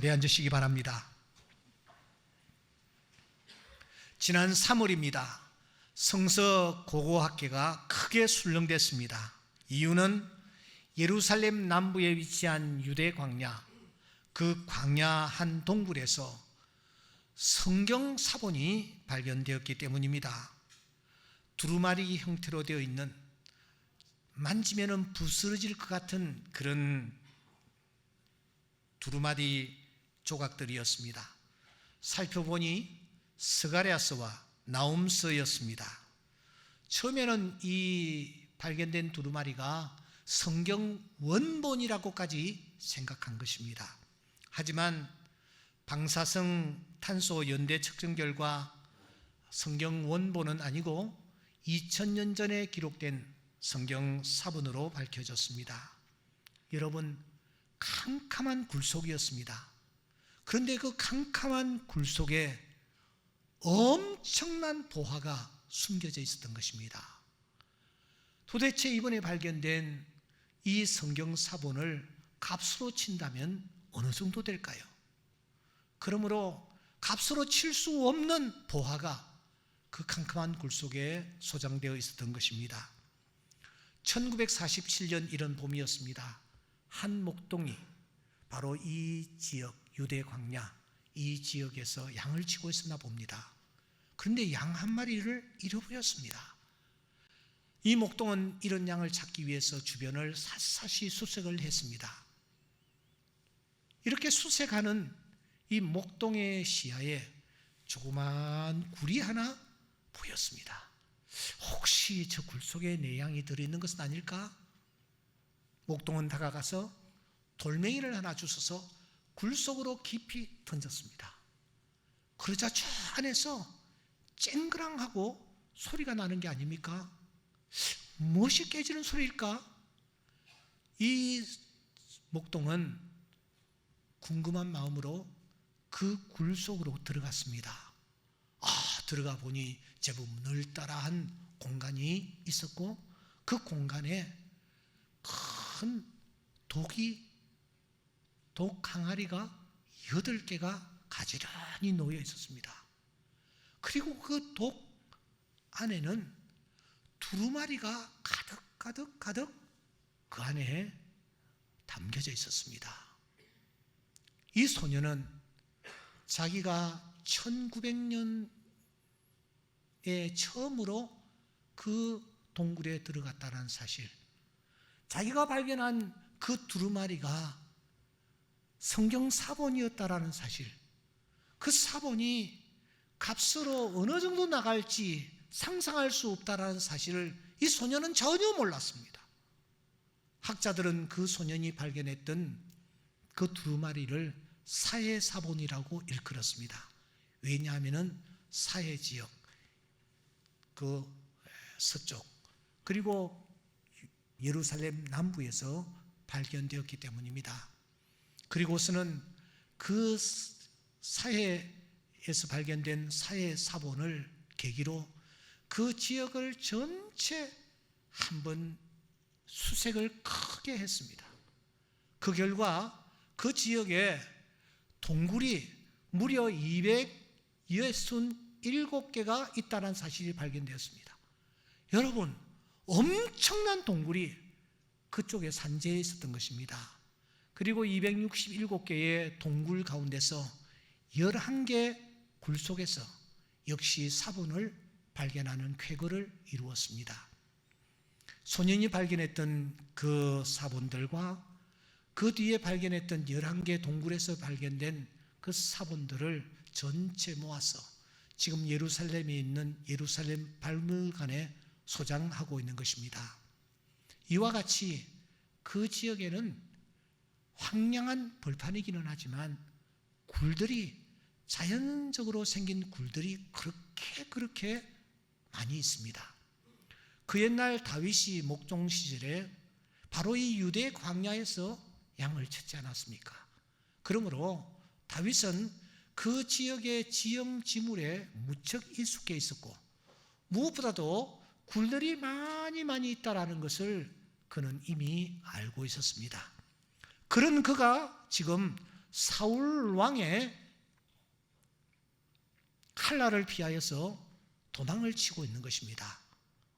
네, 앉으시기 바랍니다. 지난 3월입니다. 성서 고고학계가 크게 술렁댔습니다. 이유는 예루살렘 남부에 위치한 유대 광야, 그 광야 한 동굴에서 성경 사본이 발견되었기 때문입니다. 두루마리 형태로 되어 있는, 만지면은 부스러질 것 같은 그런 두루마리 조각들이었습니다. 살펴보니 스가랴서와 나훔서였습니다. 처음에는 이 발견된 두루마리가 성경 원본이라고까지 생각한 것입니다. 하지만 방사성 탄소 연대 측정 결과 성경 원본은 아니고 2000년 전에 기록된 성경 사본으로 밝혀졌습니다. 여러분, 캄캄한 굴 속이었습니다. 그런데 그 캄캄한 굴 속에 엄청난 보화가 숨겨져 있었던 것입니다. 도대체 이번에 발견된 이 성경 사본을 값으로 친다면 어느 정도 될까요? 그러므로 값으로 칠 수 없는 보화가 그 캄캄한 굴 속에 소장되어 있었던 것입니다. 1947년 이런 봄이었습니다. 한 목동이 바로 이 지역, 유대 광야, 이 지역에서 양을 치고 있었나 봅니다. 그런데 양 한 마리를 잃어버렸습니다. 이 목동은 이런 양을 찾기 위해서 주변을 샅샅이 수색을 했습니다. 이렇게 수색하는 이 목동의 시야에 조그만 굴이 하나 보였습니다. 혹시 저 굴 속에 내 양이 들어있는 것은 아닐까? 목동은 다가가서 돌멩이를 하나 주워서 굴 속으로 깊이 던졌습니다. 그러자 저 안에서 쨍그랑하고 소리가 나는 게 아닙니까? 무엇이 깨지는 소리일까? 이 목동은 궁금한 마음으로 그 굴 속으로 들어갔습니다. 들어가 보니 제법 널따라한 공간이 있었고, 그 공간에 큰 독 항아리가 8개가 가지런히 놓여 있었습니다. 그리고 그 독 안에는 두루마리가 가득 그 안에 담겨져 있었습니다. 이 소녀는 자기가 1900년에 처음으로 그 동굴에 들어갔다는 사실, 자기가 발견한 그 두루마리가 성경 사본이었다라는 사실, 그 사본이 값으로 어느 정도 나갈지 상상할 수 없다라는 사실을 이 소녀는 전혀 몰랐습니다. 학자들은 그 소년이 발견했던 그 두루마리를 사해사본이라고 일컬었습니다. 왜냐하면 사해지역, 그 서쪽, 그리고 예루살렘 남부에서 발견되었기 때문입니다. 그리고서는 그 사해에서 발견된 사해사본을 계기로 그 지역을 전체 한번 수색을 크게 했습니다. 그 결과 그 지역에 동굴이 무려 267개가 있다는 사실이 발견되었습니다. 여러분, 엄청난 동굴이 그쪽에 산재해 있었던 것입니다. 그리고 267개의 동굴 가운데서 11개 굴 속에서 역시 사본을 발견하는 쾌거를 이루었습니다. 소년이 발견했던 그 사본들과 그 뒤에 발견했던 11개 동굴에서 발견된 그 사본들을 전체 모아서 지금 예루살렘에 있는 예루살렘 박물관에 소장하고 있는 것입니다. 이와 같이 그 지역에는 황량한 벌판이기는 하지만 굴들이, 자연적으로 생긴 굴들이 그렇게 많이 있습니다. 그 옛날 다윗이 목종 시절에 바로 이 유대 광야에서 양을 쳤지 않았습니까? 그러므로 다윗은 그 지역의 지형지물에 무척 익숙해 있었고, 무엇보다도 굴들이 많이 있다라는 것을 그는 이미 알고 있었습니다. 그런 그가 지금 사울 왕의 칼날을 피하여서 도망을 치고 있는 것입니다.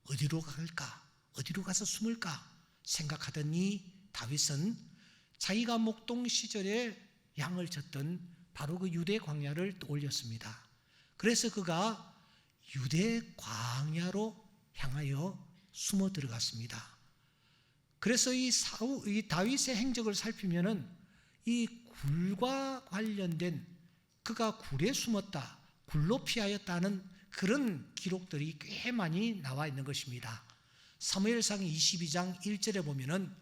어디로 갈까? 어디로 가서 숨을까? 생각하더니 다윗은 자기가 목동 시절에 양을 쳤던 바로 그 유대 광야를 떠올렸습니다. 그래서 그가 유대 광야로 향하여 숨어 들어갔습니다. 그래서 이 다윗의 행적을 살피면은 이 굴과 관련된, 그가 굴에 숨었다, 굴로 피하였다는 그런 기록들이 꽤 많이 나와 있는 것입니다. 사무엘상 22장 1절에 보면은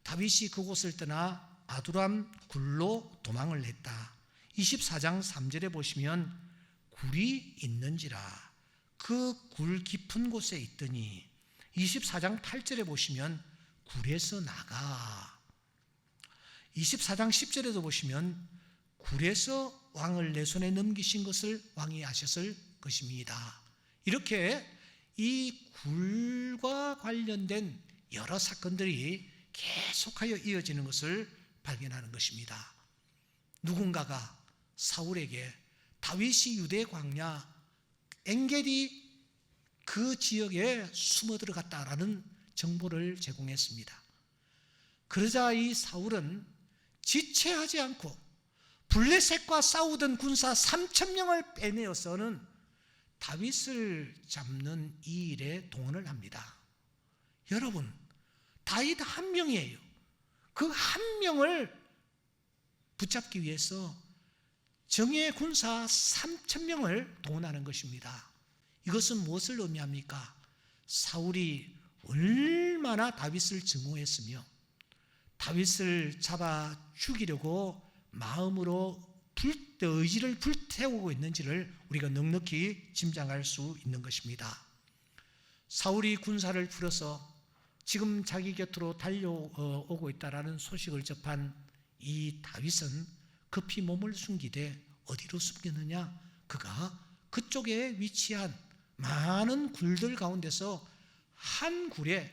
다윗이 그곳을 떠나 아두람 굴로 도망을 했다. 24장 3절에 보시면 굴이 있는지라 그 굴 깊은 곳에 있더니, 24장 8절에 보시면 굴에서 나가, 24장 10절에도 보시면 굴에서 왕을 내 손에 넘기신 것을 왕이 아셨을 것입니다. 이렇게 이 굴과 관련된 여러 사건들이 계속하여 이어지는 것을 발견하는 것입니다. 누군가가 사울에게 다윗이 유대 광야 엔게디 그 지역에 숨어 들어갔다라는 정보를 제공했습니다. 그러자 이 사울은 지체하지 않고 블레셋과 싸우던 군사 3,000명을 빼내어서는 다윗을 잡는 이 일에 동원을 합니다. 여러분, 다윗 한 명이에요. 그 한 명을 붙잡기 위해서 정예 군사 3,000명을 동원하는 것입니다. 이것은 무엇을 의미합니까? 사울이 얼마나 다윗을 증오했으며 다윗을 잡아 죽이려고 마음으로 의지를 불태우고 있는지를 우리가 넉넉히 짐작할 수 있는 것입니다. 사울이 군사를 풀어서 지금 자기 곁으로 달려오고 있다라는 소식을 접한 이 다윗은 급히 몸을 숨기되 어디로 숨겼느냐? 그가 그쪽에 위치한 많은 굴들 가운데서 한 굴에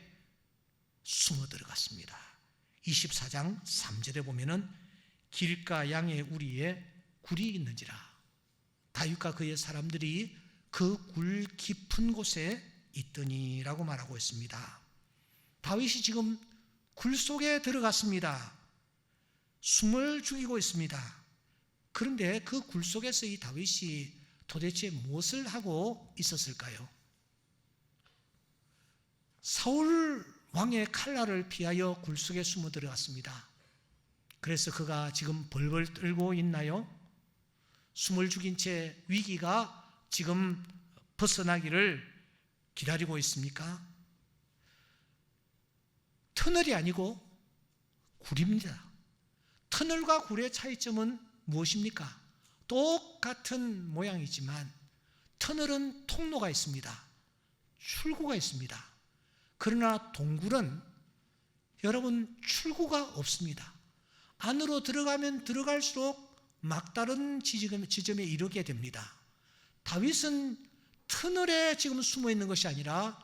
숨어 들어갔습니다. 24장 3절에 보면은 길가 양의 우리에 굴이 있는지라, 다윗과 그의 사람들이 그 굴 깊은 곳에 있더니라고 말하고 있습니다. 다윗이 지금 굴 속에 들어갔습니다. 숨을 죽이고 있습니다. 그런데 그 굴 속에서 이 다윗이 도대체 무엇을 하고 있었을까요? 사울 왕의 칼날을 피하여 굴 속에 숨어 들어갔습니다. 그래서 그가 지금 벌벌 떨고 있나요? 숨을 죽인 채 위기가 지금 벗어나기를 기다리고 있습니까? 터널이 아니고 굴입니다. 터널과 굴의 차이점은 무엇입니까? 똑같은 모양이지만 터널은 통로가 있습니다. 출구가 있습니다. 그러나 동굴은 여러분 출구가 없습니다. 안으로 들어가면 들어갈수록 막다른 지점에 이르게 됩니다. 다윗은 터널에 지금 숨어 있는 것이 아니라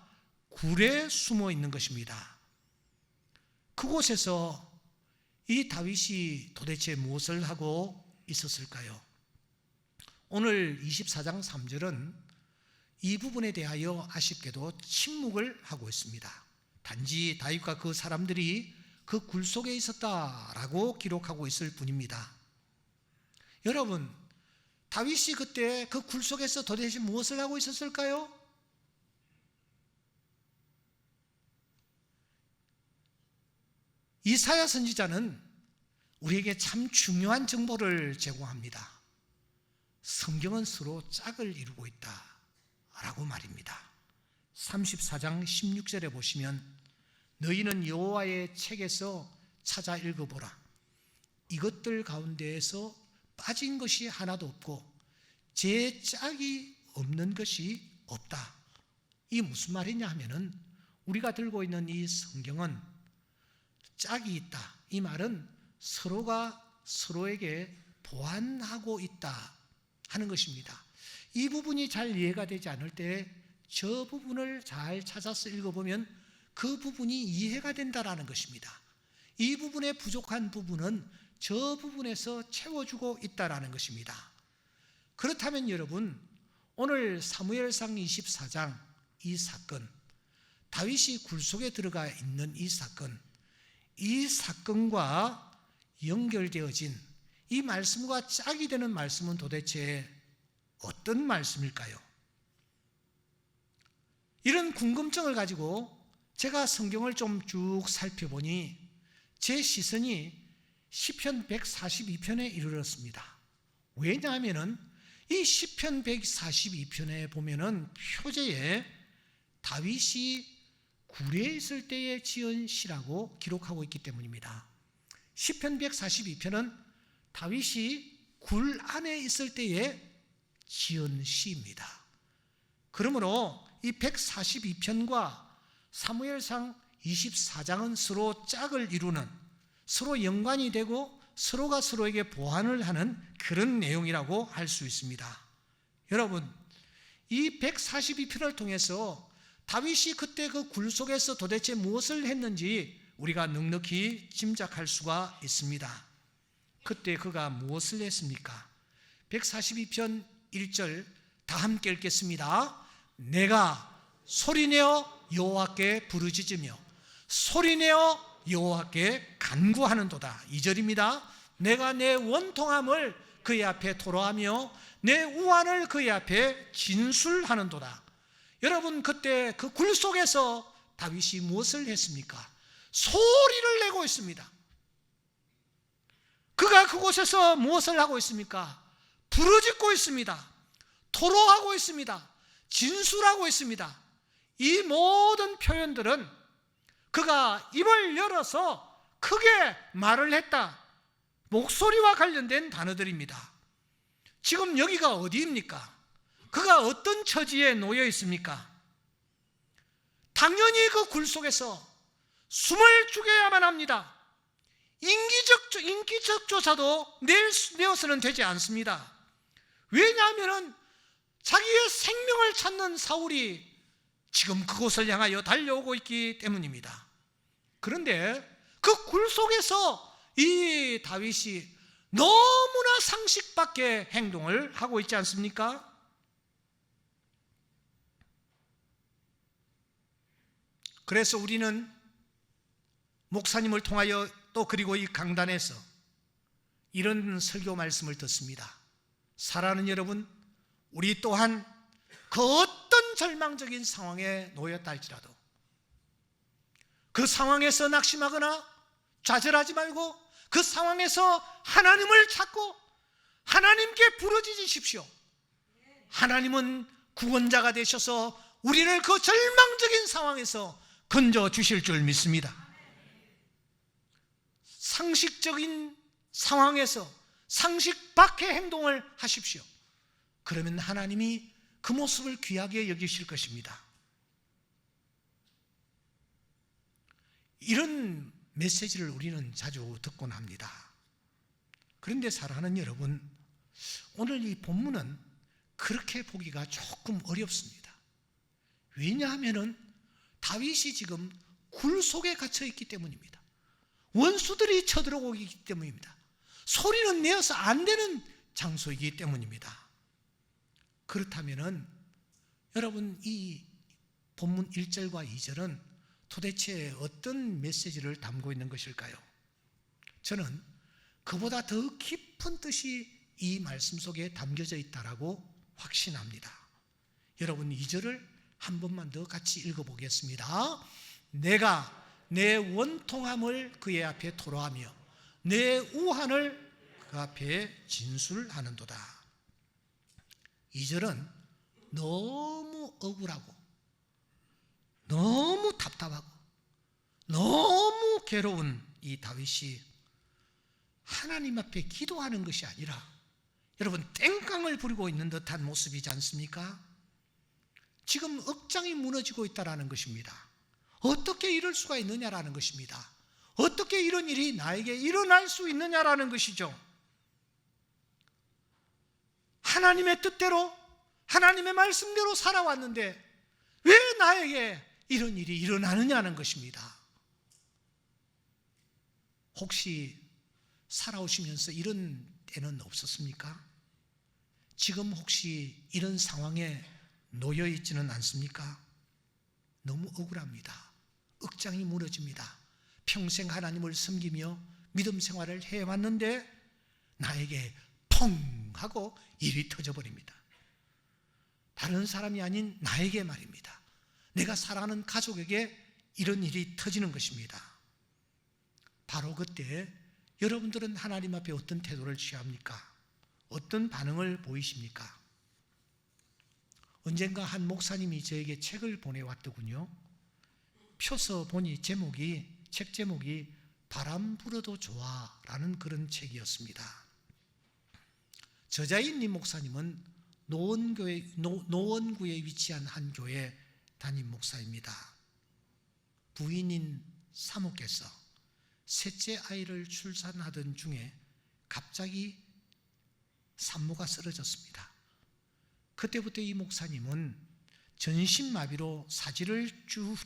굴에 숨어 있는 것입니다. 그곳에서 이 다윗이 도대체 무엇을 하고 있었을까요? 오늘 24장 3절은 이 부분에 대하여 아쉽게도 침묵을 하고 있습니다. 단지 다윗과 그 사람들이 그 굴 속에 있었다라고 기록하고 있을 뿐입니다. 여러분, 다윗이 그때 그 굴 속에서 도대체 무엇을 하고 있었을까요? 이사야 선지자는 우리에게 참 중요한 정보를 제공합니다. 성경은 서로 짝을 이루고 있다라고 말입니다. 34장 16절에 보시면 너희는 여호와의 책에서 찾아 읽어보라. 이것들 가운데에서 빠진 것이 하나도 없고 제 짝이 없는 것이 없다. 이게 무슨 말이냐 하면은 우리가 들고 있는 이 성경은 짝이 있다. 이 말은 서로가 서로에게 보완하고 있다 하는 것입니다. 이 부분이 잘 이해가 되지 않을 때 저 부분을 잘 찾아서 읽어보면 그 부분이 이해가 된다라는 것입니다. 이 부분의 부족한 부분은 저 부분에서 채워주고 있다라는 것입니다. 그렇다면 여러분, 오늘 사무엘상 24장 이 사건, 다윗이 굴속에 들어가 있는 이 사건과 연결되어진 이 말씀과 짝이 되는 말씀은 도대체 어떤 말씀일까요? 이런 궁금증을 가지고 제가 성경을 좀 쭉 살펴보니 제 시선이 시편 142편에 이르렀습니다. 왜냐하면 이 시편 142편에 보면은 표제에 다윗이 굴에 있을 때에 지은 시라고 기록하고 있기 때문입니다. 시편 142편은 다윗이 굴 안에 있을 때에 지은 시입니다. 그러므로 이 142편과 사무엘상 24장은 서로 짝을 이루는, 서로 연관이 되고 서로가 서로에게 보완을 하는 그런 내용이라고 할 수 있습니다. 여러분, 이 142편을 통해서 다윗이 그때 그 굴 속에서 도대체 무엇을 했는지 우리가 넉넉히 짐작할 수가 있습니다. 그때 그가 무엇을 했습니까? 142편 1절 다 함께 읽겠습니다. 내가 소리내어 여호와께 부르짖으며 소리내어 여호와께 간구하는도다. 2절입니다. 내가 내 원통함을 그의 앞에 토로하며 내 우환을 그의 앞에 진술하는도다. 여러분, 그때 그 굴 속에서 다윗이 무엇을 했습니까? 소리를 내고 있습니다. 그가 그곳에서 무엇을 하고 있습니까? 부르짖고 있습니다. 토로하고 있습니다. 진술하고 있습니다. 이 모든 표현들은 그가 입을 열어서 크게 말을 했다, 목소리와 관련된 단어들입니다. 지금 여기가 어디입니까? 그가 어떤 처지에 놓여 있습니까? 당연히 그 굴 속에서 숨을 죽여야만 합니다. 인기적 조사도 내어서는 되지 않습니다. 왜냐하면 자기의 생명을 찾는 사울이 지금 그곳을 향하여 달려오고 있기 때문입니다. 그런데 그 굴 속에서 이 다윗이 너무나 상식 밖의 행동을 하고 있지 않습니까? 그래서 우리는 목사님을 통하여 또 그리고 이 강단에서 이런 설교 말씀을 듣습니다. 사랑하는 여러분, 우리 또한 그 어떤 절망적인 상황에 놓였다 할지라도 그 상황에서 낙심하거나 좌절하지 말고 그 상황에서 하나님을 찾고 하나님께 부르짖으십시오. 하나님은 구원자가 되셔서 우리를 그 절망적인 상황에서 건져주실 줄 믿습니다. 상식적인 상황에서 상식 밖의 행동을 하십시오. 그러면 하나님이 그 모습을 귀하게 여기실 것입니다. 이런 메시지를 우리는 자주 듣곤 합니다. 그런데 사랑하는 여러분, 오늘 이 본문은 그렇게 보기가 조금 어렵습니다. 왜냐하면 다윗이 지금 굴 속에 갇혀 있기 때문입니다. 원수들이 쳐들어오기 때문입니다. 소리는 내어서 안 되는 장소이기 때문입니다. 그렇다면 여러분, 이 본문 1절과 2절은 도대체 어떤 메시지를 담고 있는 것일까요? 저는 그보다 더 깊은 뜻이 이 말씀 속에 담겨져 있다라고 확신합니다. 여러분, 2절을 한 번만 더 같이 읽어보겠습니다. 내가 내 원통함을 그의 앞에 토로하며 내 우환을 그 앞에 진술하는도다. 2절은 너무 억울하고 너무 답답하고 너무 괴로운 이 다윗이 하나님 앞에 기도하는 것이 아니라 여러분 땡깡을 부리고 있는 듯한 모습이지 않습니까? 지금 억장이 무너지고 있다는 것입니다. 어떻게 이럴 수가 있느냐라는 것입니다. 어떻게 이런 일이 나에게 일어날 수 있느냐라는 것이죠. 하나님의 뜻대로 하나님의 말씀대로 살아왔는데 왜 나에게 이런 일이 일어나느냐는 것입니다. 혹시 살아오시면서 이런 때는 없었습니까? 지금 혹시 이런 상황에 놓여 있지는 않습니까? 너무 억울합니다. 억장이 무너집니다. 평생 하나님을 섬기며 믿음 생활을 해왔는데 나에게 펑 하고 일이 터져버립니다. 다른 사람이 아닌 나에게 말입니다. 내가 사랑하는 가족에게 이런 일이 터지는 것입니다. 바로 그때 여러분들은 하나님 앞에 어떤 태도를 취합니까? 어떤 반응을 보이십니까? 언젠가 한 목사님이 저에게 책을 보내왔더군요. 펴서 보니 책 제목이 바람 불어도 좋아라는 그런 책이었습니다. 저자인 이 목사님은 노원구에 위치한 한 교회 담임 목사입니다. 부인인 사모께서 셋째 아이를 출산하던 중에 갑자기 산모가 쓰러졌습니다. 그때부터 이 목사님은 전신마비로 사지를 축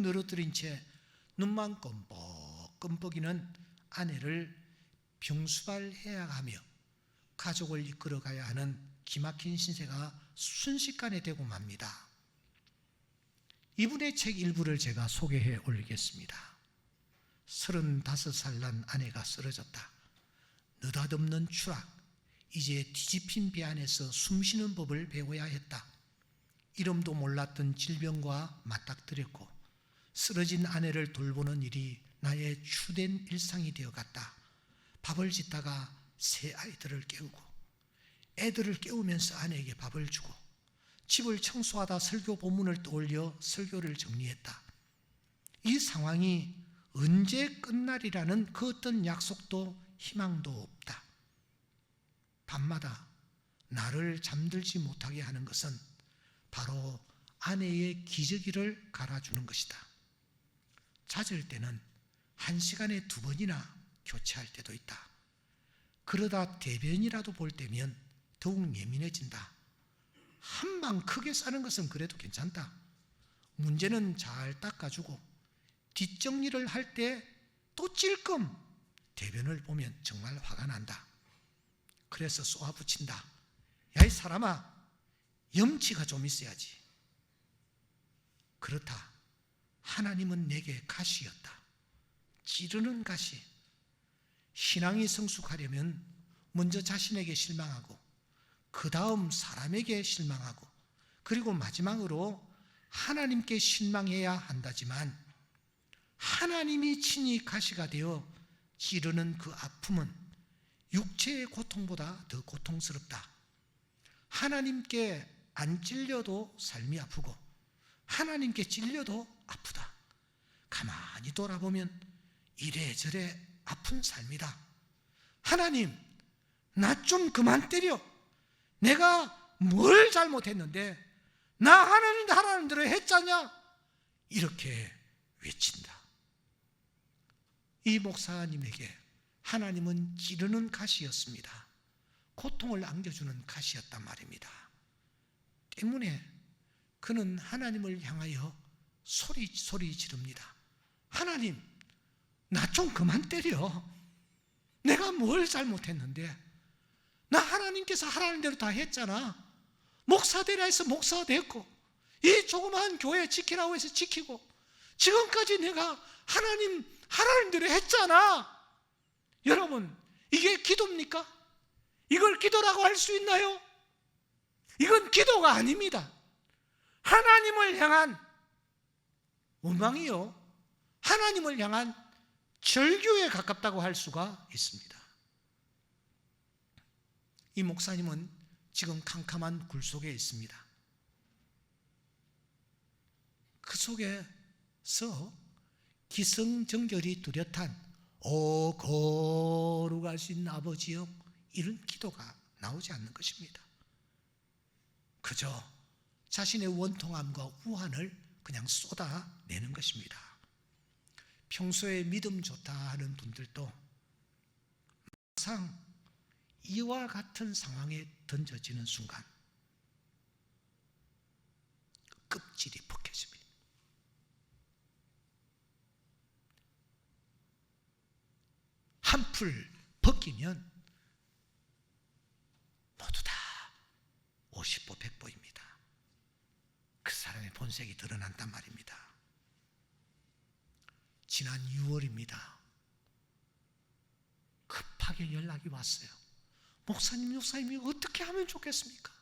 늘어뜨린 채 눈만 껌뻑껌뻑이는 아내를 병수발해야 하며 가족을 이끌어가야 하는 기막힌 신세가 순식간에 되고 맙니다. 이분의 책 일부를 제가 소개해 올리겠습니다. 35살 난 아내가 쓰러졌다. 느닷없는 추락, 이제 뒤집힌 배 안에서 숨쉬는 법을 배워야 했다. 이름도 몰랐던 질병과 맞닥뜨렸고 쓰러진 아내를 돌보는 일이 나의 주된 일상이 되어갔다. 밥을 짓다가 새 아이들을 깨우고 애들을 깨우면서 아내에게 밥을 주고 집을 청소하다 설교 본문을 떠올려 설교를 정리했다. 이 상황이 언제 끝날이라는 그 어떤 약속도 희망도 없다. 밤마다 나를 잠들지 못하게 하는 것은 바로 아내의 기저귀를 갈아주는 것이다. 잦을 때는 1시간에 2번이나 교체할 때도 있다. 그러다 대변이라도 볼 때면 더욱 예민해진다. 한 방 크게 싸는 것은 그래도 괜찮다. 문제는 잘 닦아주고 뒷정리를 할 때 또 찔끔 대변을 보면 정말 화가 난다. 그래서 쏘아붙인다. 야, 이 사람아, 염치가 좀 있어야지. 그렇다. 하나님은 내게 가시였다. 찌르는 가시. 신앙이 성숙하려면 먼저 자신에게 실망하고 그 다음 사람에게 실망하고 그리고 마지막으로 하나님께 실망해야 한다지만 하나님이 친히 가시가 되어 찌르는 그 아픔은 육체의 고통보다 더 고통스럽다. 하나님께 안 찔려도 삶이 아프고 하나님께 찔려도 아프다. 가만히 돌아보면 이래저래 아픈 삶이다. 하나님, 나 좀 그만 때려. 내가 뭘 잘못했는데 나 하라는 대로 했잖냐? 이렇게 외친다. 이 목사님에게 하나님은 찌르는 가시였습니다. 고통을 안겨주는 가시였단 말입니다. 때문에 그는 하나님을 향하여 소리 지릅니다. 하나님, 나 좀 그만 때려. 내가 뭘 잘못했는데 나 하나님께서 하라는 대로 다 했잖아. 목사 되라 해서 목사가 됐고 이 조그마한 교회 지키라고 해서 지키고 지금까지 내가 하나님 하라는 대로 했잖아. 여러분, 이게 기도입니까? 이걸 기도라고 할 수 있나요? 이건 기도가 아닙니다. 하나님을 향한 원망이요, 하나님을 향한 절규에 가깝다고 할 수가 있습니다. 이 목사님은 지금 캄캄한 굴 속에 있습니다. 그 속에서 기승전결이 뚜렷한 오 거룩하신 아버지여, 이런 기도가 나오지 않는 것입니다. 그저 자신의 원통함과 우환을 그냥 쏟아내는 것입니다. 평소에 믿음 좋다 하는 분들도 막상 이와 같은 상황에 던져지는 순간 껍질이 벗겨집니다. 한풀 벗기면 모두 다 50보 100보입니다. 그 사람의 본색이 드러난단 말입니다. 지난 6월입니다. 급하게 연락이 왔어요. 목사님이 어떻게 하면 좋겠습니까?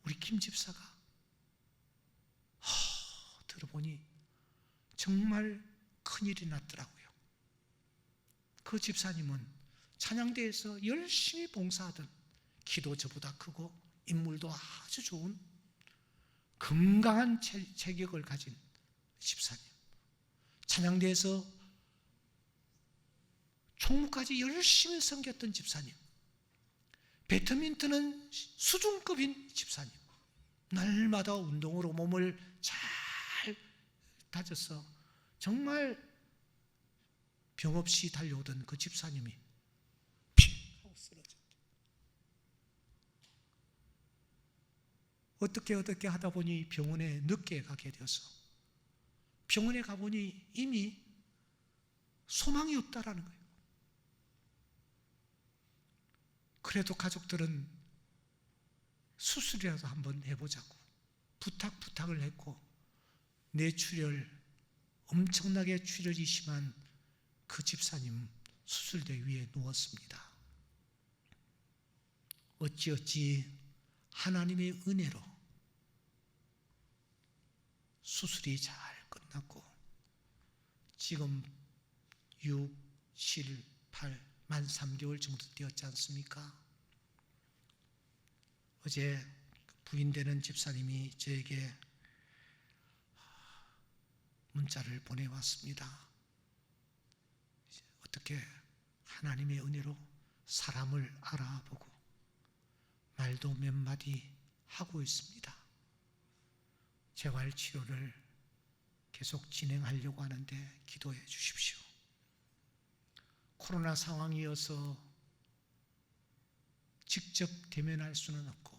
우리 김 집사가 들어보니 정말 큰일이 났더라고요. 그 집사님은 찬양대에서 열심히 봉사하던, 기도 저보다 크고 인물도 아주 좋은 건강한 체격을 가진 집사님, 찬양대에서 총무까지 열심히 섬겼던 집사님, 배드민턴은 수준급인 집사님, 날마다 운동으로 몸을 잘 다져서 정말 병 없이 달려오던 그 집사님이 핑 하고 쓰러졌다. 어떻게 하다 보니 병원에 늦게 가게 되어서, 병원에 가보니 이미 소망이 없다라는 거예요. 그래도 가족들은 수술이라도 한번 해보자고 부탁을 했고, 뇌출혈, 엄청나게 출혈이 심한 그 집사님 수술대 위에 누웠습니다. 어찌어찌 하나님의 은혜로 수술이 잘 끝났고, 지금 6, 7, 8, 만 3개월 정도 되었지 않습니까? 어제 부인되는 집사님이 저에게 문자를 보내왔습니다. 어떻게 하나님의 은혜로 사람을 알아보고 말도 몇 마디 하고 있습니다. 재활치료를 계속 진행하려고 하는데 기도해 주십시오. 코로나 상황이어서 직접 대면할 수는 없고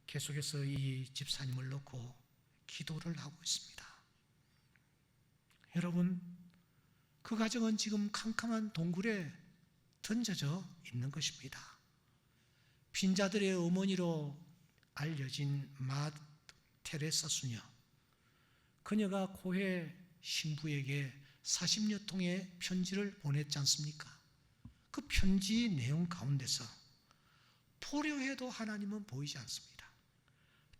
계속해서 이 집사님을 놓고 기도를 하고 있습니다. 여러분, 그 가정은 지금 캄캄한 동굴에 던져져 있는 것입니다. 빈자들의 어머니로 알려진 마 테레사 수녀, 그녀가 고해 신부에게 40여 통의 편지를 보냈지 않습니까? 그 편지 내용 가운데서 보려해도 하나님은 보이지 않습니다.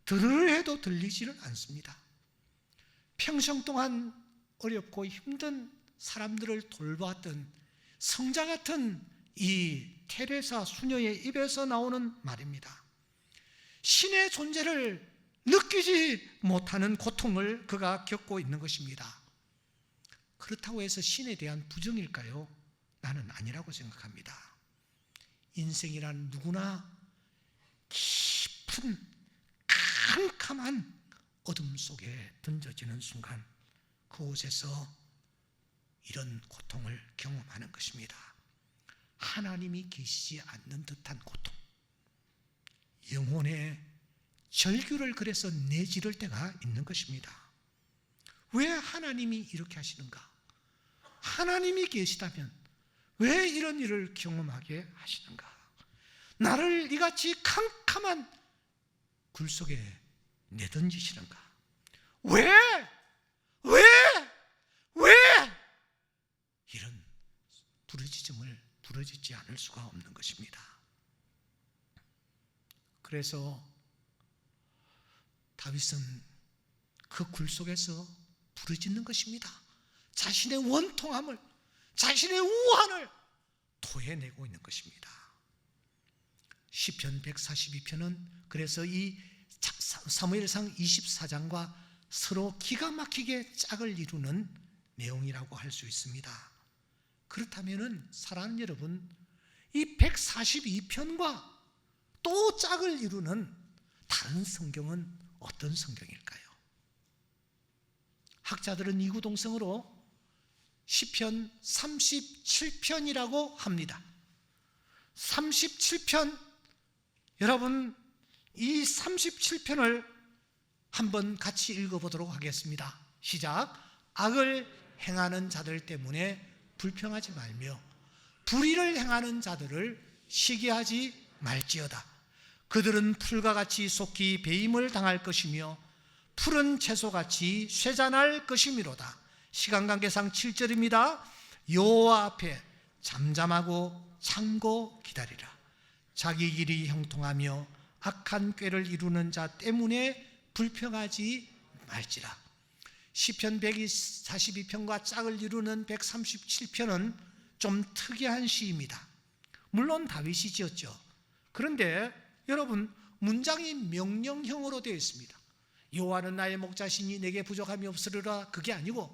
들으려 해도 들리지를 않습니다. 평생 동안 어렵고 힘든 사람들을 돌보았던 성자 같은 이 테레사 수녀의 입에서 나오는 말입니다. 신의 존재를 느끼지 못하는 고통을 그가 겪고 있는 것입니다. 그렇다고 해서 신에 대한 부정일까요? 나는 아니라고 생각합니다. 인생이란 누구나 깊은 캄캄한 어둠 속에 던져지는 순간 그곳에서 이런 고통을 경험하는 것입니다. 하나님이 계시지 않는 듯한 고통, 영혼의 절규를 그래서 내지를 때가 있는 것입니다. 왜 하나님이 이렇게 하시는가? 하나님이 계시다면 왜 이런 일을 경험하게 하시는가? 나를 이같이 캄캄한 굴 속에 내던지시는가? 왜 이런 부르짖음을 부르짖지 않을 수가 없는 것입니다. 그래서 다윗은 그 굴 속에서 부르짖는 것입니다. 자신의 원통함을, 자신의 우환을 토해내고 있는 것입니다. 시편 142편은 그래서 이 사무엘상 24장과 서로 기가 막히게 짝을 이루는 내용이라고 할 수 있습니다. 그렇다면 사랑하는 여러분, 이 142편과 또 짝을 이루는 다른 성경은 어떤 성경일까요? 학자들은 이구동성으로 시편 37편이라고 합니다. 37편, 여러분 이 37편을 한번 같이 읽어보도록 하겠습니다. 시작. 악을 행하는 자들 때문에 불평하지 말며 불의를 행하는 자들을 시기하지 말지어다. 그들은 풀과 같이 속히 배임을 당할 것이며 푸른 채소같이 쇠잔할 것이미로다. 시간 관계상 7절입니다. 여호와 앞에 잠잠하고 참고 기다리라. 자기 길이 형통하며 악한 꾀를 이루는 자 때문에 불평하지 말지라. 시편 142편과 짝을 이루는 137편은 좀 특이한 시입니다. 물론 다윗이 지었죠. 그런데 여러분, 문장이 명령형으로 되어 있습니다. 여호와는 나의 목자시니 내게 부족함이 없으리라. 그게 아니고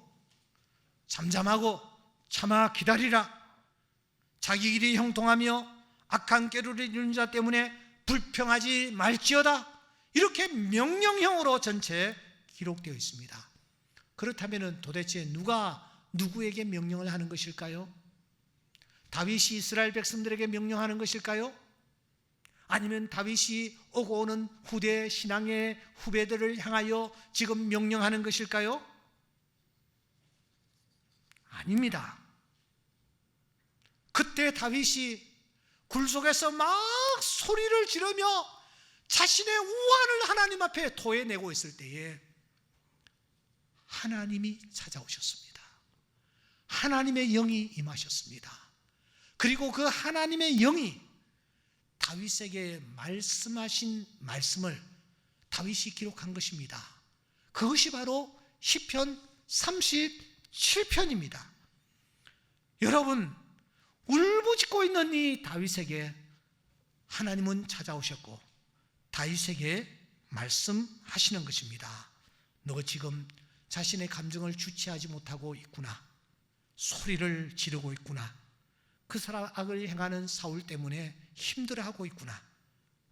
잠잠하고 참아 기다리라. 자기 길이 형통하며 악한 꾀를 이루는 자 때문에 불평하지 말지어다. 이렇게 명령형으로 전체 기록되어 있습니다. 그렇다면 도대체 누가 누구에게 명령을 하는 것일까요? 다윗이 이스라엘 백성들에게 명령하는 것일까요? 아니면 다윗이 오고 오는 후대 신앙의 후배들을 향하여 지금 명령하는 것일까요? 아닙니다. 그때 다윗이 굴 속에서 막 소리를 지르며 자신의 우환을 하나님 앞에 토해내고 있을 때에 하나님이 찾아오셨습니다. 하나님의 영이 임하셨습니다. 그리고 그 하나님의 영이 다윗에게 말씀하신 말씀을 다윗이 기록한 것입니다. 그것이 바로 시편 37편입니다. 여러분, 울부짖고 있는 이 다윗에게 하나님은 찾아오셨고 다윗에게 말씀하시는 것입니다. 너 지금 자신의 감정을 주체하지 못하고 있구나. 소리를 지르고 있구나. 그 사람 악을 행하는 사울 때문에 힘들어하고 있구나.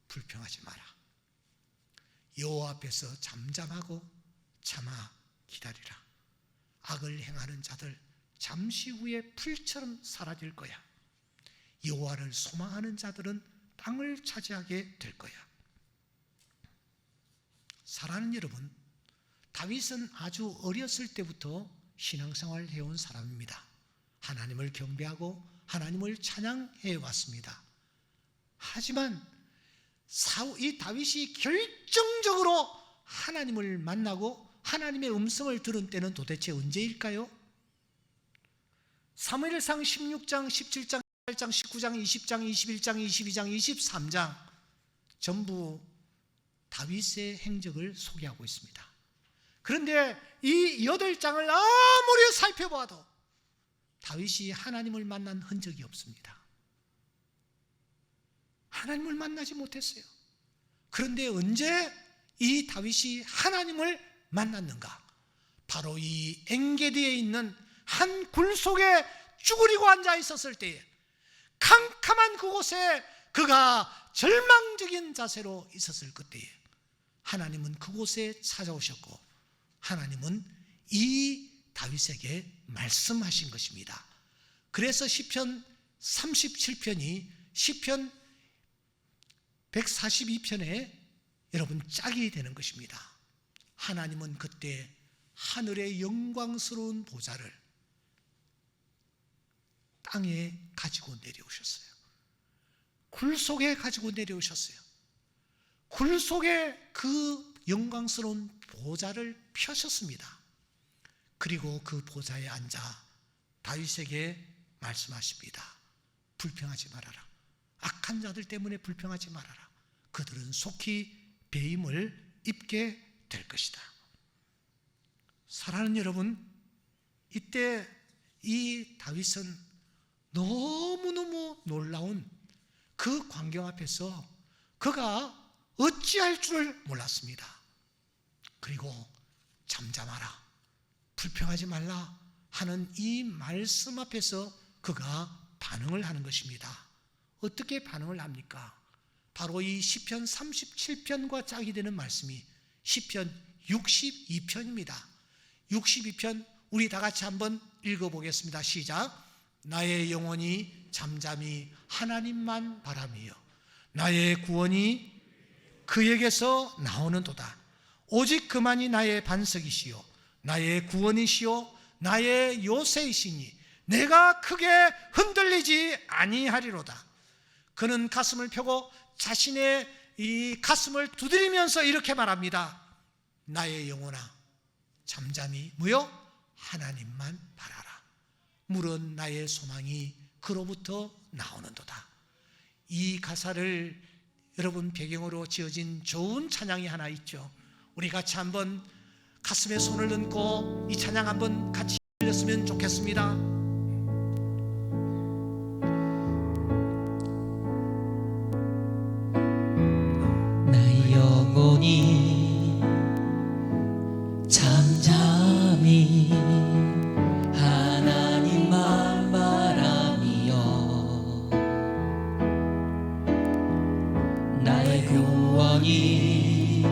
불평하지 마라. 여호와 앞에서 잠잠하고 참아 기다리라. 악을 행하는 자들 잠시 후에 풀처럼 사라질 거야. 여호와를 소망하는 자들은 땅을 차지하게 될 거야. 사랑하는 여러분, 다윗은 아주 어렸을 때부터 신앙생활을 해온 사람입니다. 하나님을 경배하고 하나님을 찬양해 왔습니다. 하지만 이 다윗이 결정적으로 하나님을 만나고 하나님의 음성을 들은 때는 도대체 언제일까요? 사무엘상 16장, 17장, 18장, 19장, 20장, 21장, 22장, 23장 전부 다윗의 행적을 소개하고 있습니다. 그런데 이 8장을 아무리 살펴봐도 다윗이 하나님을 만난 흔적이 없습니다. 하나님을 만나지 못했어요. 그런데 언제 이 다윗이 하나님을 만났는가? 바로 이 엔게디에 있는 한 굴 속에 쭈그리고 앉아 있었을 때에, 캄캄한 그곳에 그가 절망적인 자세로 있었을 그때에 하나님은 그곳에 찾아오셨고 하나님은 이 다윗에게 말씀하신 것입니다. 그래서 시편 37편이 시편 142편에 여러분 짝이 되는 것입니다. 하나님은 그때 하늘의 영광스러운 보좌를 땅에 가지고 내려오셨어요. 굴 속에 가지고 내려오셨어요. 굴 속에 그 영광스러운 보좌를 펴셨습니다. 그리고 그 보좌에 앉아 다윗에게 말씀하십니다. 불평하지 말아라. 악한 자들 때문에 불평하지 말아라. 그들은 속히 배임을 입게 될 것이다. 사랑하는 여러분, 이때 이 다윗은 너무너무 놀라운 그 광경 앞에서 그가 어찌할 줄을 몰랐습니다. 그리고 잠잠하라, 불평하지 말라 하는 이 말씀 앞에서 그가 반응을 하는 것입니다. 어떻게 반응을 합니까? 바로 이 시편 37편과 짝이 되는 말씀이 시편 62편입니다. 62편 우리 다 같이 한번 읽어보겠습니다. 시작. 나의 영혼이 잠잠히 하나님만 바라며 나의 구원이 그에게서 나오는도다. 오직 그만이 나의 반석이시요 나의 구원이시요 나의 요새이시니 내가 크게 흔들리지 아니하리로다. 그는 가슴을 펴고 자신의 이 가슴을 두드리면서 이렇게 말합니다. 나의 영혼아 잠잠히 뭐요? 하나님만 바라라. 물은 나의 소망이 그로부터 나오는도다. 이 가사를 여러분 배경으로 지어진 좋은 찬양이 하나 있죠. 우리 같이 한번 가슴에 손을 얹고 이 찬양 한번 같이 들렸으면 좋겠습니다. 나의 영혼이 잠잠히 하나님만 바라며 나의 구원이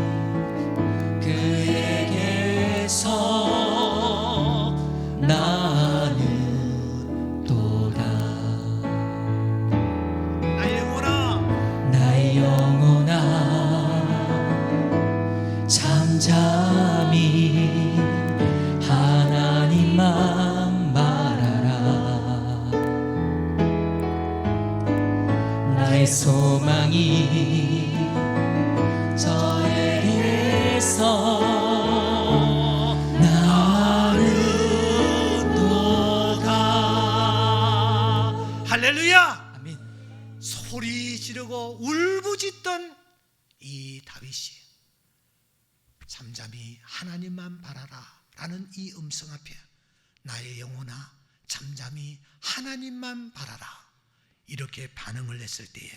그에게서 나는 도다. 나의 영혼아 나의 영혼아 잠잠히 하나님만 바라라. 나의 소망이 저에게서 나는 도다. 할렐루야. 아멘. 소리 지르고 울부짖던 이 다윗이 잠잠히 하나님만 바라라 라는 이 음성 앞에 나의 영혼아 잠잠히 하나님만 바라라 이렇게 반응을 했을 때에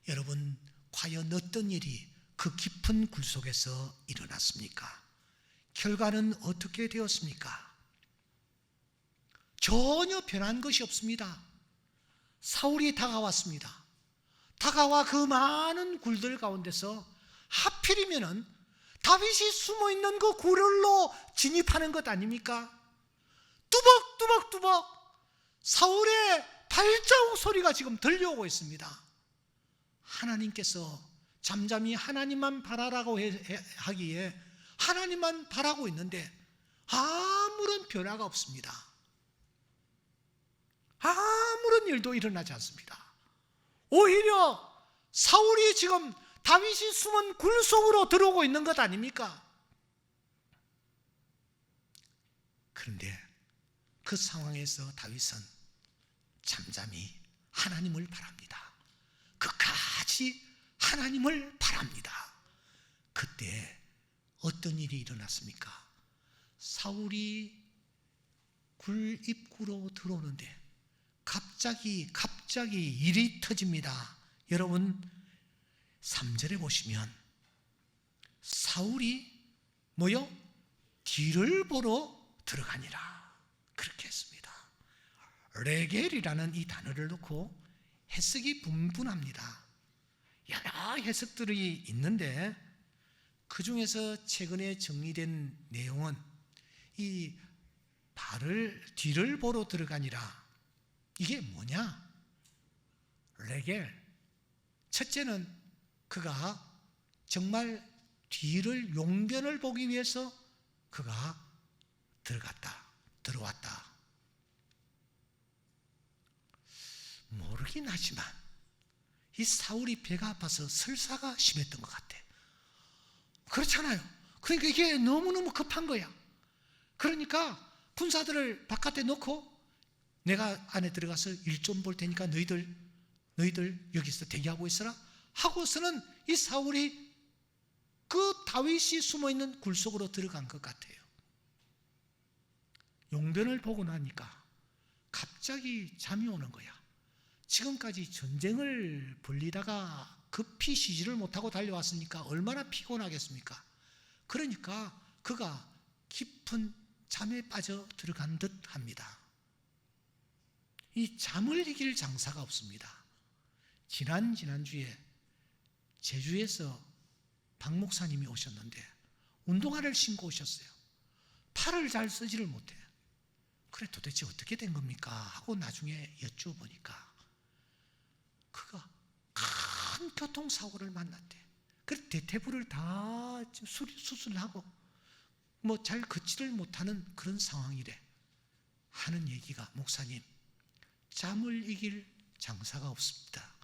여러분 과연 어떤 일이 그 깊은 굴 속에서 일어났습니까? 결과는 어떻게 되었습니까? 전혀 변한 것이 없습니다. 사울이 다가왔습니다. 다가와 그 많은 굴들 가운데서 하필이면은 다윗이 숨어있는 그 굴로 진입하는 것 아닙니까? 뚜벅뚜벅뚜벅 사울의 발자국 소리가 지금 들려오고 있습니다. 하나님께서 잠잠히 하나님만 바라라고 하기에 하나님만 바라고 있는데 아무런 변화가 없습니다. 아무런 일도 일어나지 않습니다. 오히려 사울이 지금 다윗이 숨은 굴 속으로 들어오고 있는 것 아닙니까? 그런데 그 상황에서 다윗은 잠잠히 하나님을 바랍니다. 끝까지 하나님을 바랍니다. 그때 어떤 일이 일어났습니까? 사울이 굴 입구로 들어오는데 갑자기 일이 터집니다. 여러분 3절에 보시면 사울이 뭐요? 뒤를 보러 들어가니라 그렇게 했습니다. 레겔이라는 이 단어를 놓고 해석이 분분합니다. 여러 해석들이 있는데 그 중에서 최근에 정리된 내용은 이 뒤를 보러 들어가니라 이게 뭐냐? 레겔 첫째는 그가 정말 뒤를 용변을 보기 위해서 그가 들어왔다. 모르긴 하지만 이 사울이 배가 아파서 설사가 심했던 것 같아. 그렇잖아요. 그러니까 이게 너무너무 급한 거야. 그러니까 군사들을 바깥에 놓고 내가 안에 들어가서 일 좀 볼 테니까 너희들 여기서 대기하고 있어라 하고서는 이 사울이 그 다윗이 숨어있는 굴 속으로 들어간 것 같아요. 용변을 보고 나니까 갑자기 잠이 오는 거야. 지금까지 전쟁을 벌리다가 급히 쉬지를 못하고 달려왔으니까 얼마나 피곤하겠습니까? 그러니까 그가 깊은 잠에 빠져 들어간 듯 합니다. 이 잠을 이길 장사가 없습니다. 지난주에 제주에서 박 목사님이 오셨는데 운동화를 신고 오셨어요. 팔을 잘 쓰지를 못해. 그래 도대체 어떻게 된 겁니까? 하고 나중에 여쭤보니까 그가 큰 교통사고를 만났대. 그래 대퇴부를 다 수술하고 뭐 잘 걷지를 못하는 그런 상황이래. 하는 얘기가, 목사님, 잠을 이길 장사가 없습니다.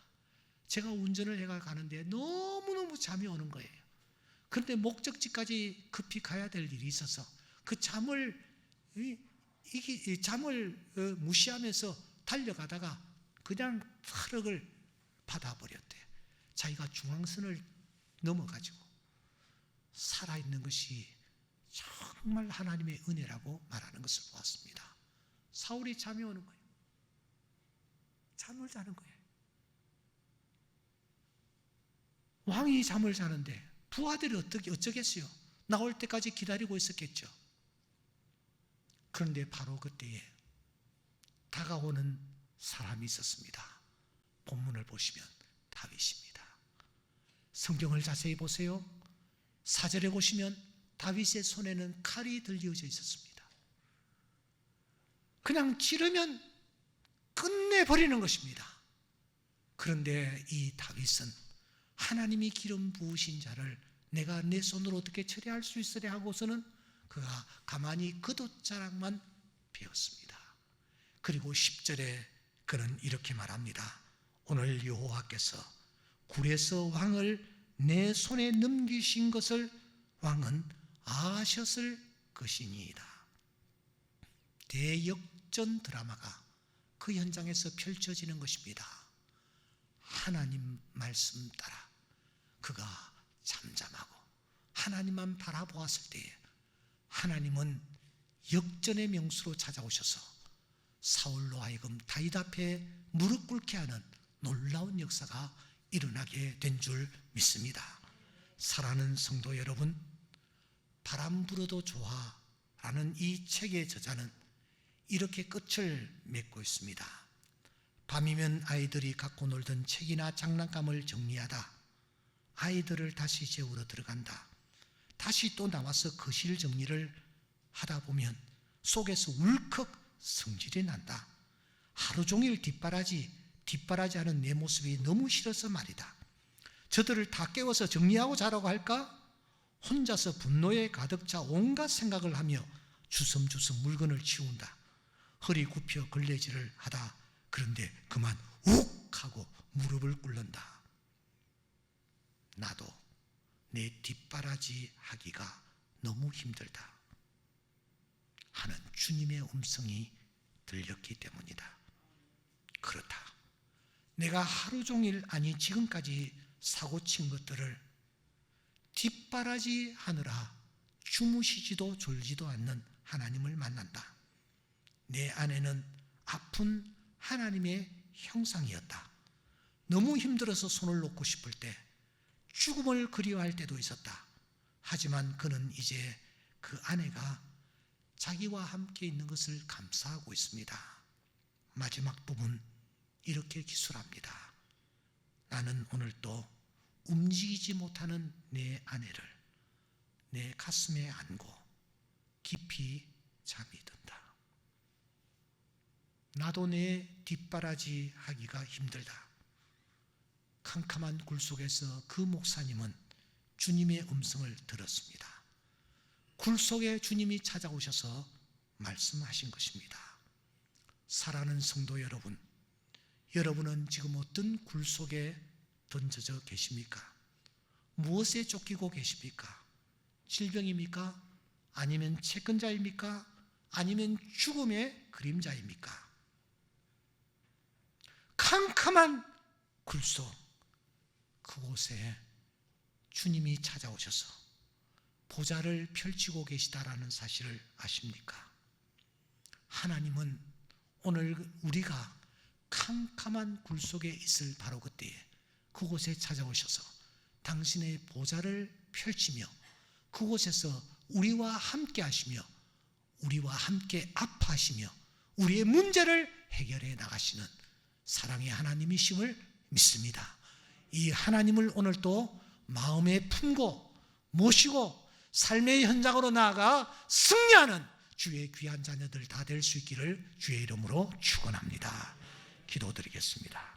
제가 운전을 해가 가는데 너무너무 잠이 오는 거예요. 그런데 목적지까지 급히 가야 될 일이 있어서 그 잠을 무시하면서 달려가다가 그냥 트럭을 받아버렸대요. 자기가 중앙선을 넘어가지고 살아있는 것이 정말 하나님의 은혜라고 말하는 것을 보았습니다. 사울이 잠이 오는 거예요. 잠을 자는 거예요. 왕이 잠을 자는데 부하들이 어쩌겠어요? 나올 때까지 기다리고 있었겠죠. 그런데 바로 그때에 다가오는 사람이 있었습니다. 본문을 보시면 다윗입니다. 성경을 자세히 보세요. 4절에 보시면 다윗의 손에는 칼이 들려져 있었습니다. 그냥 찌르면 끝내버리는 것입니다. 그런데 이 다윗은 하나님이 기름 부으신 자를 내가 내 손으로 어떻게 처리할 수 있으랴 하고서는 그가 가만히 겉옷자락만 베었습니다. 그리고 10절에 그는 이렇게 말합니다. 오늘 여호와께서 굴에서 왕을 내 손에 넘기신 것을 왕은 아셨을 것이니이다. 대역전 드라마가 그 현장에서 펼쳐지는 것입니다. 하나님 말씀 따라 그가 잠잠하고 하나님만 바라보았을 때에 하나님은 역전의 명수로 찾아오셔서 사울로 하여금 다윗 앞에 무릎 꿇게 하는 놀라운 역사가 일어나게 된 줄 믿습니다. 사랑하는 성도 여러분, 바람 불어도 좋아 라는 이 책의 저자는 이렇게 끝을 맺고 있습니다. 밤이면 아이들이 갖고 놀던 책이나 장난감을 정리하다 아이들을 다시 재우러 들어간다. 다시 또 나와서 거실 정리를 하다 보면 속에서 울컥 성질이 난다. 하루 종일 뒷바라지 하는 내 모습이 너무 싫어서 말이다. 저들을 다 깨워서 정리하고 자라고 할까? 혼자서 분노에 가득 차 온갖 생각을 하며 주섬주섬 물건을 치운다. 허리 굽혀 걸레질을 하다. 그런데 그만 욱 하고 무릎을 꿇는다. 나도 내 뒷바라지 하기가 너무 힘들다 하는 주님의 음성이 들렸기 때문이다. 그렇다. 내가 하루 종일, 아니 지금까지 사고친 것들을 뒷바라지 하느라 주무시지도 졸지도 않는 하나님을 만난다. 내 안에는 아픈 하나님의 형상이었다. 너무 힘들어서 손을 놓고 싶을 때, 죽음을 그리워할 때도 있었다. 하지만 그는 이제 그 아내가 자기와 함께 있는 것을 감사하고 있습니다. 마지막 부분 이렇게 기술합니다. 나는 오늘 또 움직이지 못하는 내 아내를 내 가슴에 안고 깊이 잠이 든다. 나도 내 뒷바라지 하기가 힘들다. 캄캄한 굴 속에서 그 목사님은 주님의 음성을 들었습니다. 굴 속에 주님이 찾아오셔서 말씀하신 것입니다. 사랑하는 성도 여러분, 여러분은 지금 어떤 굴 속에 던져져 계십니까? 무엇에 쫓기고 계십니까? 질병입니까? 아니면 채권자입니까? 아니면 죽음의 그림자입니까? 캄캄한 굴 속, 그곳에 주님이 찾아오셔서 보좌를 펼치고 계시다라는 사실을 아십니까? 하나님은 오늘 우리가 캄캄한 굴 속에 있을 바로 그때에 그곳에 찾아오셔서 당신의 보좌를 펼치며 그곳에서 우리와 함께 하시며 우리와 함께 아파하시며 우리의 문제를 해결해 나가시는 사랑의 하나님이심을 믿습니다. 이 하나님을 오늘 또 마음에 품고 모시고 삶의 현장으로 나아가 승리하는 주의 귀한 자녀들 다 될 수 있기를 주의 이름으로 축원합니다. 기도드리겠습니다.